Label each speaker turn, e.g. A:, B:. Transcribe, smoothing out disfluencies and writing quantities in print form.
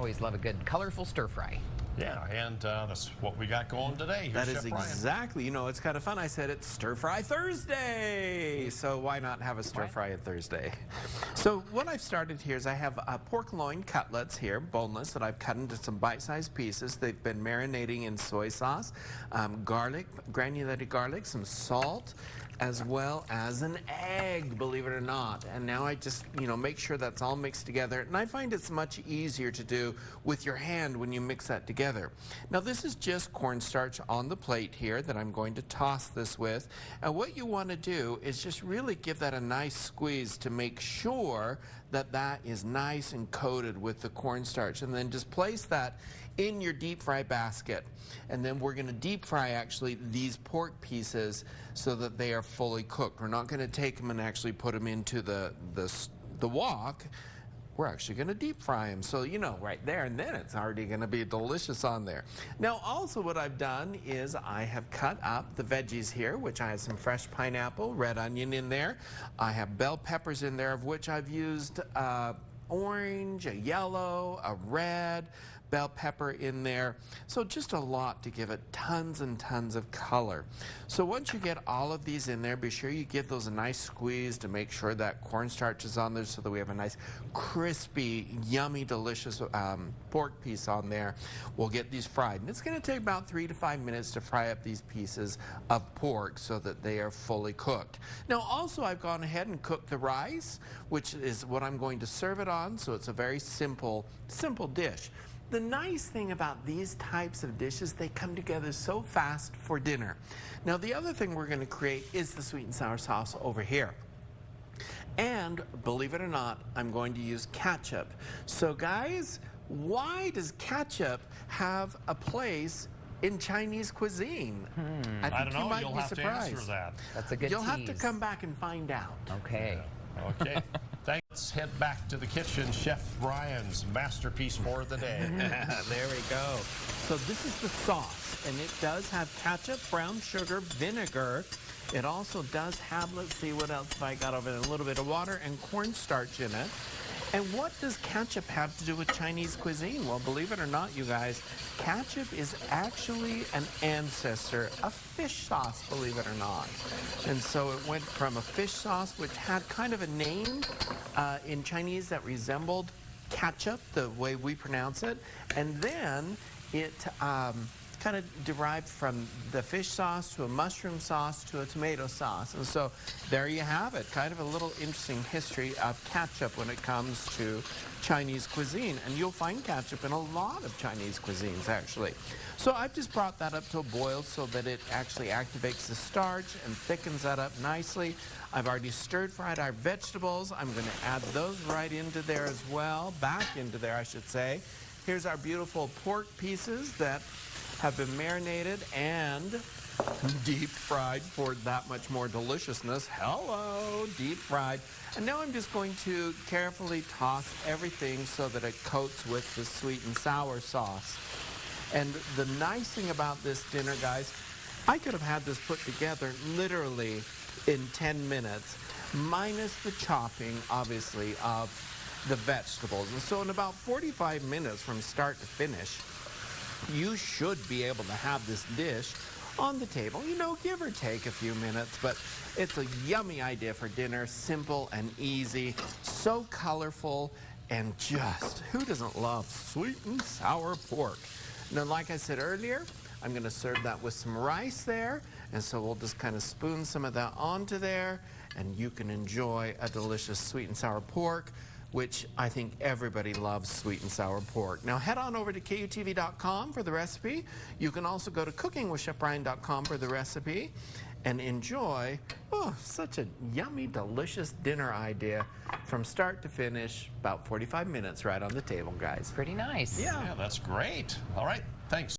A: Always love a good colorful stir fry.
B: Yeah, and that's what we got going today.
C: That is exactly, you know, it's kind of fun. I said it's Stir Fry Thursday, so why not have a stir fry on Thursday? So what I've started here is I have pork loin cutlets here, boneless, that I've cut into some bite-sized pieces. They've been marinating in soy sauce, garlic, granulated garlic, some salt, as well as an egg, believe it or not. And now I just, you know, make sure that's all mixed together. And I find it's much easier to do with your hand when you mix that together. Now this is just cornstarch on the plate here that I'm going to toss this with. And what you want to do is just really give that a nice squeeze to make sure that that is nice and coated with the cornstarch. And then just place that in your deep fry basket. And then we're going to deep fry actually these pork pieces so that they are fully cooked. We're not going to take them and actually put them into the wok. We're actually going to deep fry them. So, you know, right there and then it's already going to be delicious on there. Now, also what I've done is I have cut up the veggies here, which I have some fresh pineapple, red onion in there. I have bell peppers in there, of which I've used orange, a yellow, a red, bell pepper in there. So just a lot to give it tons and tons of color. So once you get all of these in there, be sure you give those a nice squeeze to make sure that cornstarch is on there so that we have a nice crispy, yummy, delicious pork piece on there. We'll get these fried. And it's going to take about 3 to 5 minutes to fry up these pieces of pork so that they are fully cooked. Now also I've gone ahead and cooked the rice, which is what I'm going to serve it on. So it's a very simple dish. The nice thing about these types of dishes, they come together so fast for dinner. Now the other thing we're going to create is the sweet and sour sauce over here. And believe it or not, I'm going to use ketchup. So guys, why does ketchup have a place in Chinese cuisine? I think you might be surprised.
B: Answer that.
A: That's a good
C: You'll
A: tease.
C: have to come back and find out.
A: Okay.
B: Yeah. Okay. Thanks. Let's head back to the kitchen. Chef Bryan's masterpiece for the day.
C: There we go. So this is the sauce, and it does have ketchup, brown sugar, vinegar. It also does have, let's see what else I got over there, a little bit of water and cornstarch in it. And what does ketchup have to do with Chinese cuisine? Well, believe it or not, you guys, ketchup is actually an ancestor of fish sauce, believe it or not. And so it went from a fish sauce, which had kind of a name in Chinese that resembled ketchup, the way we pronounce it. And then it kind of derived from the fish sauce to a mushroom sauce to a tomato sauce. And so there you have it, kind of a little interesting history of ketchup when it comes to Chinese cuisine. And you'll find ketchup in a lot of Chinese cuisines, actually. So I've just brought that up to a boil so that it actually activates the starch and thickens that up nicely. I've already stir-fried our vegetables. I'm going to add those right into there as well, back into there, I should say. Here's our beautiful pork pieces that have been marinated and deep fried for that much more deliciousness. Hello, deep fried. And now I'm just going to carefully toss everything so that it coats with the sweet and sour sauce. And the nice thing about this dinner, guys, I could have had this put together literally in 10 minutes, minus the chopping, obviously, of the vegetables. And so in about 45 minutes from start to finish, you should be able to have this dish on the table, you know, give or take a few minutes, but it's a yummy idea for dinner, simple and easy, so colorful, and just, who doesn't love sweet and sour pork? Now, like I said earlier, I'm going to serve that with some rice there, and so we'll just kind of spoon some of that onto there, and you can enjoy a delicious sweet and sour pork, which I think everybody loves sweet and sour pork. Now head on over to KUTV.com for the recipe. You can also go to cookingwithchefbryan.com for the recipe and enjoy, such a yummy, delicious dinner idea from start to finish, about 45 minutes right on the table, guys.
A: Pretty nice.
B: Yeah, that's great. All right, thanks.